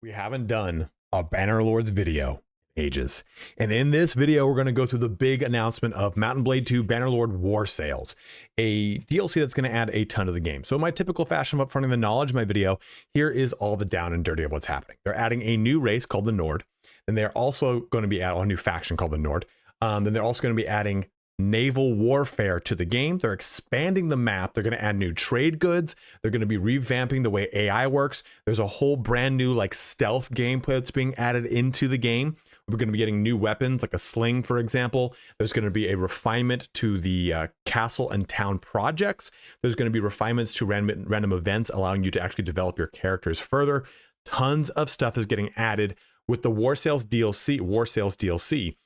We haven't done a Bannerlord's video in ages. And in this video, we're going to go through the big announcement of Mount & Blade 2 Bannerlord War Sales, a DLC that's going to add a ton to the game. So in my typical fashion of upfronting the knowledge of my video, here is all the down and dirty of what's happening. They're adding a new race called the Nord, and they're also going to be adding a new faction called the Nord. Then they're also going to be adding naval warfare to the game. They're expanding the map. They're going to add new trade goods. They're going to be revamping the way AI works. There's a whole brand new like stealth gameplay that's being added into the game. We're going to be getting new weapons like a sling, for example. There's going to be a refinement to the castle and town projects. There's going to be refinements to random events, allowing you to actually develop your characters further. Tons of stuff is getting added with the War Sales DLC.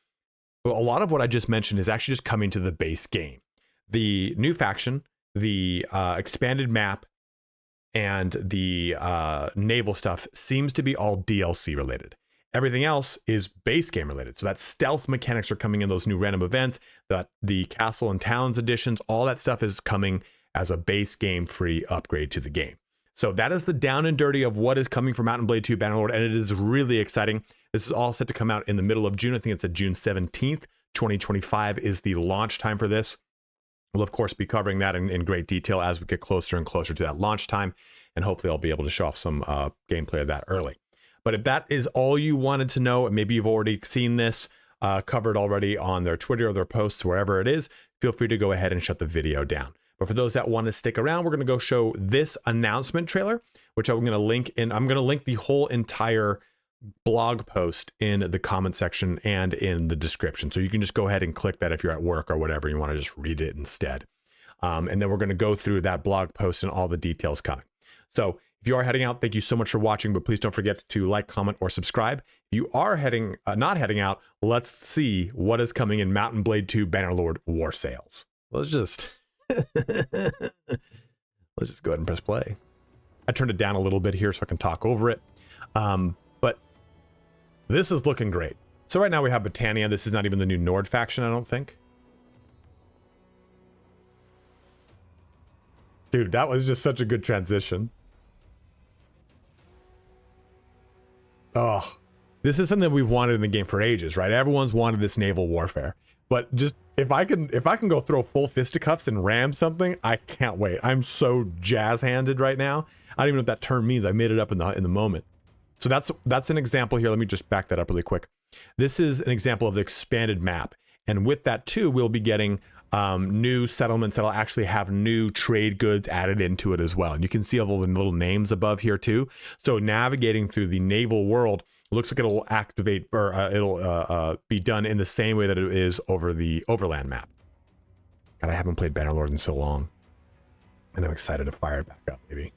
Well, a lot of what I just mentioned is actually just coming to the base game. The new faction, the expanded map, and the naval stuff seems to be all DLC related. Everything else is base game related. So that stealth mechanics are coming in, those new random events, the castle and towns additions, all that stuff is coming as a base game free upgrade to the game. So that is the down and dirty of what is coming from Mount & Blade 2 Bannerlord, and it is really exciting. This is all set to come out in the middle of June. I think it's at June 17th, 2025 is the launch time for this. We'll, of course, be covering that in great detail as we get closer and closer to that launch time, and hopefully I'll be able to show off some gameplay of that early. But if that is all you wanted to know, and maybe you've already seen this covered already on their Twitter or their posts, wherever it is, feel free to go ahead and shut the video down. But for those that want to stick around, we're going to go show this announcement trailer, which I'm going to link in. I'm going to link the whole entire blog post in the comment section and in the description. So you can just go ahead and click that if you're at work or whatever, you want to just read it instead. And then we're going to go through that blog post and all the details coming. So if you are heading out, thank you so much for watching, but please don't forget to like, comment, or subscribe. If you are not heading out, let's see what is coming in Mount & Blade 2 Bannerlord War Sales. Let's just go ahead and press play. I turned it down a little bit here so I can talk over it. But this is looking great. So right now we have Britannia. This is not even the new Nord faction, I don't think. Dude, that was just such a good transition. Oh, this is something we've wanted in the game for ages, right? Everyone's wanted this naval warfare. But just if I can go throw full fisticuffs and ram something, I can't wait. I'm so jazz-handed right now. I don't even know what that term means. I made it up in the moment. So that's an example here. Let me just back that up really quick. This is an example of the expanded map, and with that too, we'll be getting new settlements that'll actually have new trade goods added into it as well. And you can see all the little names above here too. So navigating through the naval world looks like it'll activate, or it'll be done in the same way that it is over the overland map. God, I haven't played Bannerlord in so long, and I'm excited to fire it back up, maybe.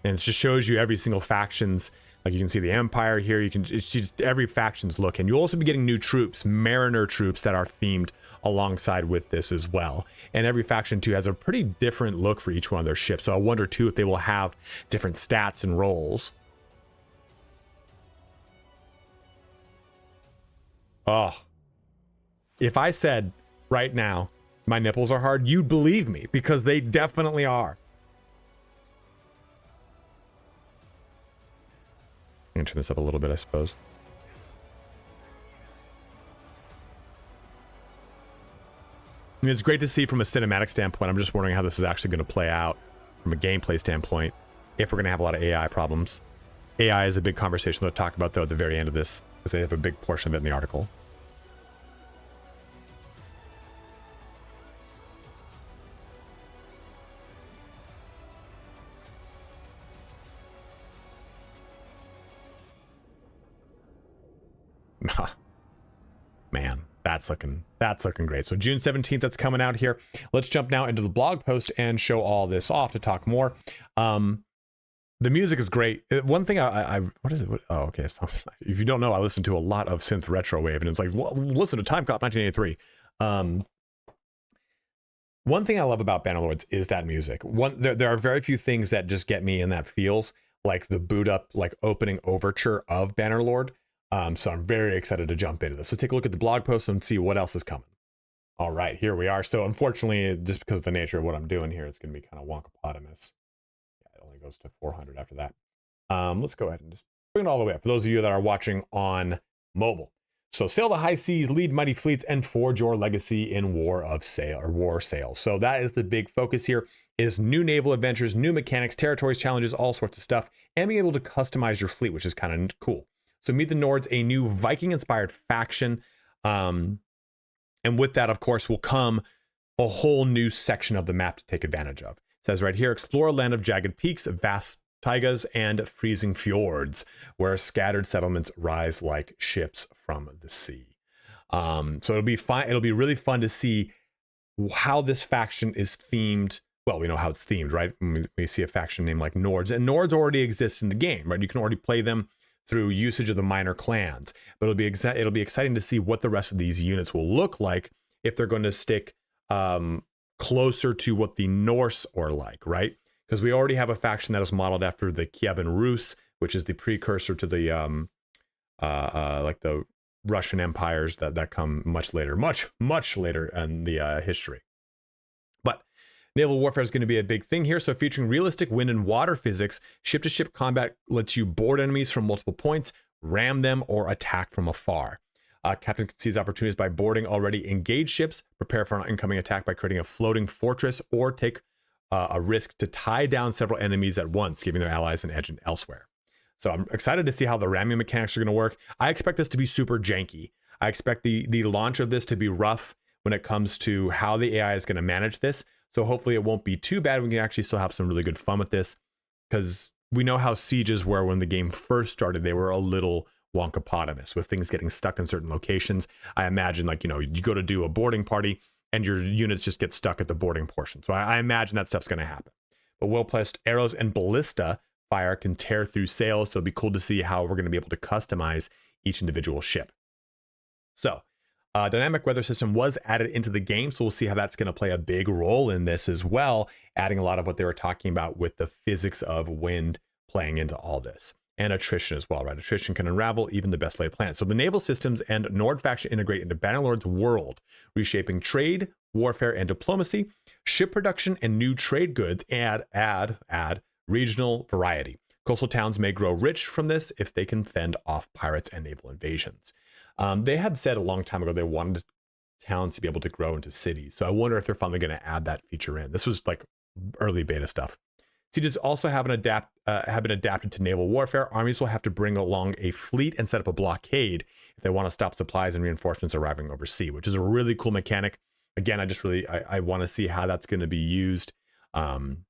And it just shows you every single faction's, like you can see the Empire here, it's just every faction's look. And you'll also be getting new troops, Mariner troops that are themed alongside with this as well. And every faction too has a pretty different look for each one of their ships. So I wonder too if they will have different stats and roles. Oh, if I said right now my nipples are hard, you'd believe me, because they definitely are. I'm gonna turn this up a little bit, I suppose. I mean, it's great to see from a cinematic standpoint. I'm just wondering how this is actually going to play out from a gameplay standpoint, if we're going to have a lot of AI problems. AI is a big conversation they'll talk about, though, at the very end of this, because they have a big portion of it in the article. Man, that's looking great. So June 17th, that's coming out here. Let's jump now into the blog post and show all this off to talk more. The music is great. One thing what is it? Oh, okay. So if you don't know, I listen to a lot of synth retro wave, and it's like, well, listen to Time Cop 1983. One thing I love about Bannerlords is that music. There are very few things that just get me in that feels, like the boot up, like opening overture of Bannerlord. So I'm very excited to jump into this. So take a look at the blog post and see what else is coming. All right, here we are. So unfortunately, just because of the nature of what I'm doing here, it's going to be kind of wonkapotamus. Yeah, it goes to 400 after that. Let's go ahead and just bring it all the way up for those of you that are watching on mobile. So sail the high seas, lead mighty fleets, and forge your legacy in war sales. So that is the big focus here, is new naval adventures, new mechanics, territories, challenges, all sorts of stuff, and being able to customize your fleet, which is kind of cool. So meet the Nords, a new Viking-inspired faction. And with that, of course, will come a whole new section of the map to take advantage of. It says right here, explore a land of jagged peaks, vast taigas, and freezing fjords, where scattered settlements rise like ships from the sea. So it'll be fun. It'll be really fun to see how this faction is themed. Well, we know how it's themed, right? When we see a faction named like Nords, and Nords already exist in the game, right? You can already play them through usage of the minor clans, but it'll be exciting to see what the rest of these units will look like if they're going to stick closer to what the Norse are like, right? Because we already have a faction that is modeled after the Kievan Rus, which is the precursor to the like the Russian empires that come much later, much later in the history. But naval warfare is going to be a big thing here. So featuring realistic wind and water physics, ship-to-ship combat lets you board enemies from multiple points, ram them, or attack from afar. Captain can seize opportunities by boarding already engaged ships, prepare for an incoming attack by creating a floating fortress, or take a risk to tie down several enemies at once, giving their allies an edge elsewhere. So I'm excited to see how the ramming mechanics are going to work. I expect this to be super janky. I expect the launch of this to be rough when it comes to how the AI is going to manage this. So hopefully it won't be too bad. We can actually still have some really good fun with this, because we know how sieges were when the game first started. They were a little wonkapotamus with things getting stuck in certain locations. I imagine, like, you go to do a boarding party and your units just get stuck at the boarding portion. So I imagine that stuff's going to happen. But well-placed arrows and ballista fire can tear through sails, so it'll be cool to see how we're going to be able to customize each individual ship. So dynamic weather system was added into the game, so we'll see how that's going to play a big role in this as well, adding a lot of what they were talking about with the physics of wind playing into all this. And attrition as well, right? Attrition can unravel even the best laid plans. So the naval systems and Nord faction integrate into Bannerlord's world, reshaping trade, warfare, and diplomacy. Ship production and new trade goods add regional variety. Coastal towns may grow rich from this if they can fend off pirates and naval invasions. They had said a long time ago they wanted towns to be able to grow into cities. So I wonder if they're finally going to add that feature in. This was like early beta stuff. Sieges also have been adapted to naval warfare. Armies will have to bring along a fleet and set up a blockade if they want to stop supplies and reinforcements arriving overseas, which is a really cool mechanic. Again, I want to see how that's going to be used, and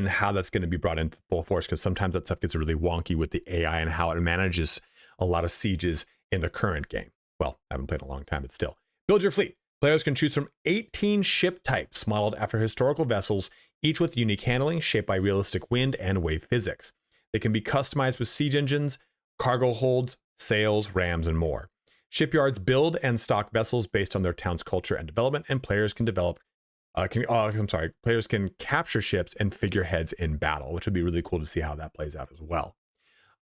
how that's going to be brought into full force, because sometimes that stuff gets really wonky with the AI and how it manages a lot of sieges in the current game. Well, I haven't played in a long time, but still. Build your fleet. Players can choose from 18 ship types modeled after historical vessels, each with unique handling shaped by realistic wind and wave physics. They can be customized with siege engines, cargo holds, sails, rams, and more. Shipyards build and stock vessels based on their town's culture and development, and players can players can capture ships and figureheads in battle, which would be really cool to see how that plays out as well.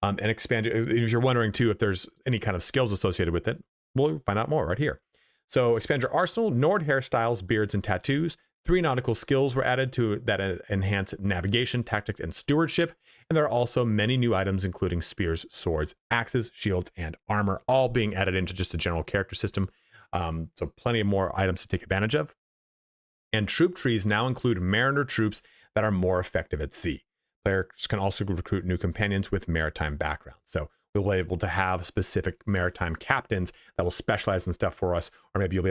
And expand. If you're wondering too if there's any kind of skills associated with it, we'll find out more right here. So expand your arsenal. Nord hairstyles, beards, and tattoos. 3 nautical skills were added to that enhance navigation, tactics, and stewardship. And there are also many new items, including spears, swords, axes, shields, and armor, all being added into just the general character system. So plenty of more items to take advantage of. And troop trees now include mariner troops that are more effective at sea. Players can also recruit new companions with maritime backgrounds. So we'll be able to have specific maritime captains that will specialize in stuff for us, or maybe you will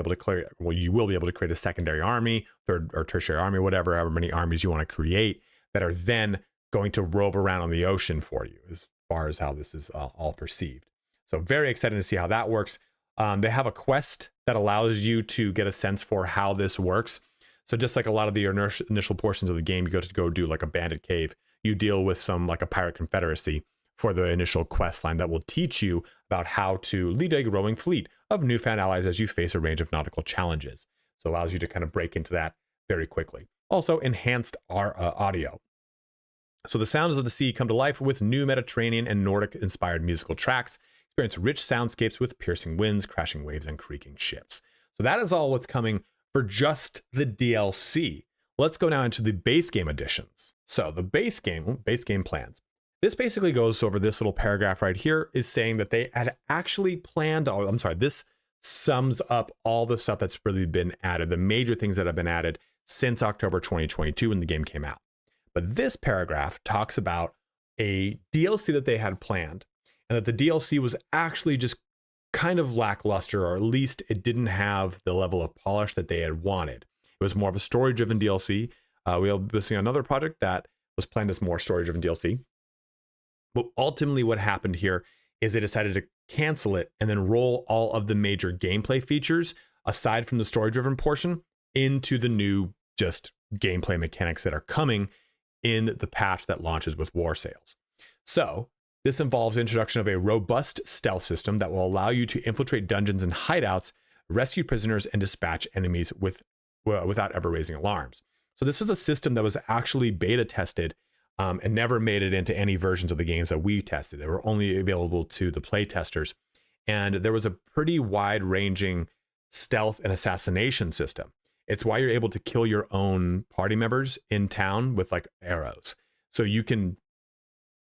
be able to create a secondary army, third or tertiary army, whatever, however many armies you want to create that are then going to rove around on the ocean for you, as far as how this is all perceived. So very excited to see how that works. They have a quest that allows you to get a sense for how this works. So just like a lot of the initial portions of the game, you go do like a bandit cave, you deal with some like a pirate confederacy for the initial quest line that will teach you about how to lead a growing fleet of newfound allies as you face a range of nautical challenges. So it allows you to kind of break into that very quickly. Also enhanced audio. So the sounds of the sea come to life with new Mediterranean and Nordic inspired musical tracks. Experience rich soundscapes with piercing winds, crashing waves, and creaking ships. So that is all what's coming for just the DLC. Let's go now into the base game additions. So the base game plans. This basically goes over this little paragraph right here is saying that they had actually planned, oh, I'm sorry, this sums up all the stuff that's really been added, the major things that have been added since October 2022 when the game came out. But this paragraph talks about a DLC that they had planned, and that the DLC was actually just kind of lackluster, or at least it didn't have the level of polish that they had wanted. It was more of a story-driven DLC. We'll be seeing another project that was planned as more story-driven DLC. But ultimately what happened here is they decided to cancel it and then roll all of the major gameplay features, aside from the story-driven portion, into the new just gameplay mechanics that are coming in the patch that launches with War Sales. So this involves the introduction of a robust stealth system that will allow you to infiltrate dungeons and hideouts, rescue prisoners, and dispatch enemies without ever raising alarms. So this was a system that was actually beta tested and never made it into any versions of the games that we tested. They were only available to the play testers. And there was a pretty wide-ranging stealth and assassination system. It's why you're able to kill your own party members in town with like arrows. So you can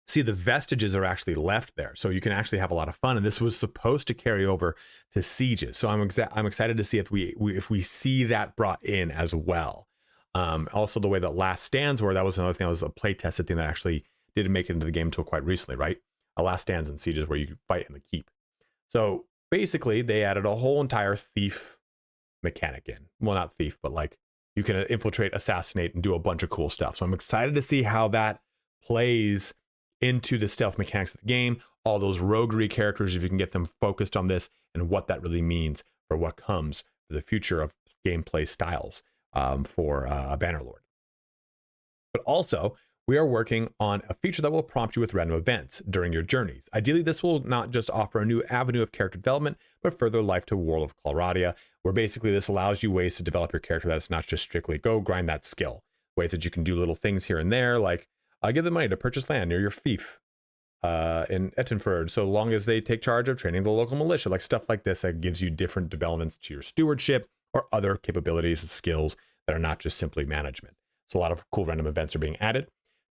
see the vestiges are actually left there. So you can actually have a lot of fun. And this was supposed to carry over to sieges. So I'm excited to see if we see that brought in as well. Also the way that Last Stands were, that was another thing that was a play tested thing that actually didn't make it into the game until quite recently, right? A Last Stands and Sieges where you could fight in the keep. So basically they added a whole entire thief mechanic in. Well, not thief, but like you can infiltrate, assassinate, and do a bunch of cool stuff. So I'm excited to see how that plays into the stealth mechanics of the game, all those roguery characters, if you can get them focused on this, and what that really means for what comes for the future of gameplay styles for Bannerlord. But also, we are working on a feature that will prompt you with random events during your journeys. Ideally, this will not just offer a new avenue of character development, but further life to World of Colradia, where basically this allows you ways to develop your character that's not just strictly go grind that skill. Ways that you can do little things here and there, like give them money to purchase land near your fief in Ettenford, so long as they take charge of training the local militia, like stuff like this that gives you different developments to your stewardship or other capabilities and skills that are not just simply management. So a lot of cool random events are being added.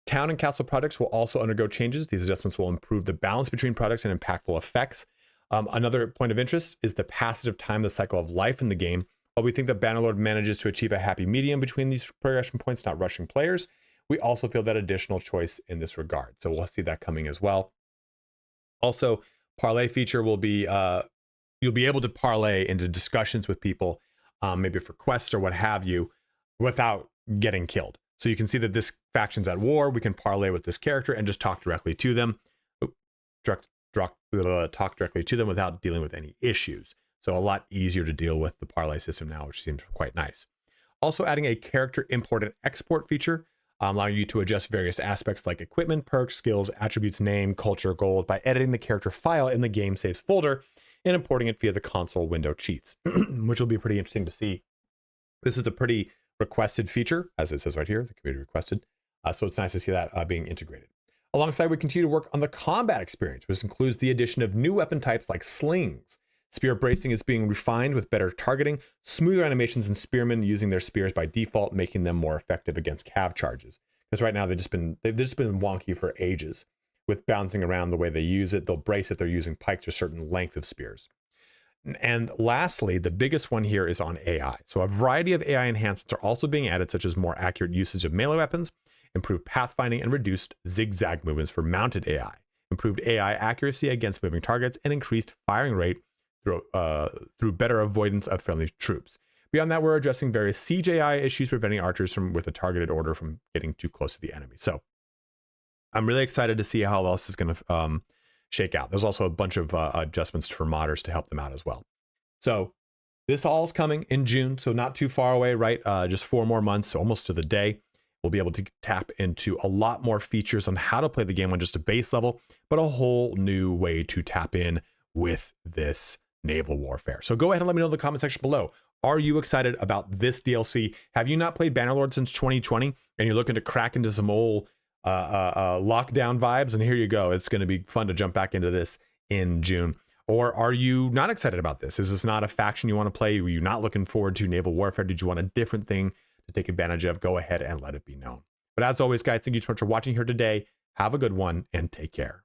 Town and castle projects will also undergo changes. These adjustments will improve the balance between projects and impactful effects. Another point of interest is the passage of time, the cycle of life in the game. While we think that Bannerlord manages to achieve a happy medium between these progression points, not rushing players, we also feel that additional choice in this regard. So we'll see that coming as well. Also, parlay feature will be, you'll be able to parlay into discussions with people, maybe for quests or what have you, without getting killed. So you can see that this faction's at war. We can parlay with this character and just talk directly to them, talk directly to them without dealing with any issues. So a lot easier to deal with the parlay system now, which seems quite nice. Also adding a character import and export feature, allowing you to adjust various aspects like equipment, perks, skills, attributes, name, culture, gold by editing the character file in the game saves folder and importing it via the console window cheats, which will be pretty interesting to see. This is a pretty requested feature, as it says right here, the community requested. So it's nice to see that being integrated. Alongside, we continue to work on the combat experience, which includes the addition of new weapon types like slings. Spear bracing is being refined with better targeting, smoother animations, and spearmen using their spears by default, making them more effective against cav charges. Because right now they've just been wonky for ages with bouncing around the way they use it. They'll brace it. They're using pikes or certain length of spears. And lastly, the biggest one here is on AI. So a variety of AI enhancements are also being added, such as more accurate usage of melee weapons, improved pathfinding, and reduced zigzag movements for mounted AI, improved AI accuracy against moving targets, and increased firing rate through better avoidance of friendly troops. Beyond that, we're addressing various siege AI issues, preventing archers with a targeted order from getting too close to the enemy. So I'm really excited to see how else is going to shake out. There's also a bunch of adjustments for modders to help them out as well. So this all is coming in June, so not too far away, right? Just 4 more months, almost to the day. We'll be able to tap into a lot more features on how to play the game on just a base level, but a whole new way to tap in with this naval warfare. So go ahead and let me know in the comment section below. Are you excited about this DLC? Have you not played Bannerlord since 2020 and you're looking to crack into some old lockdown vibes? And here you go. It's going to be fun to jump back into this in June. Or are you not excited about this? Is this not a faction you want to play? Were you not looking forward to naval warfare? Did you want a different thing to take advantage of? Go ahead and let it be known. But as always, guys, thank you so much for watching here today. Have a good one and take care.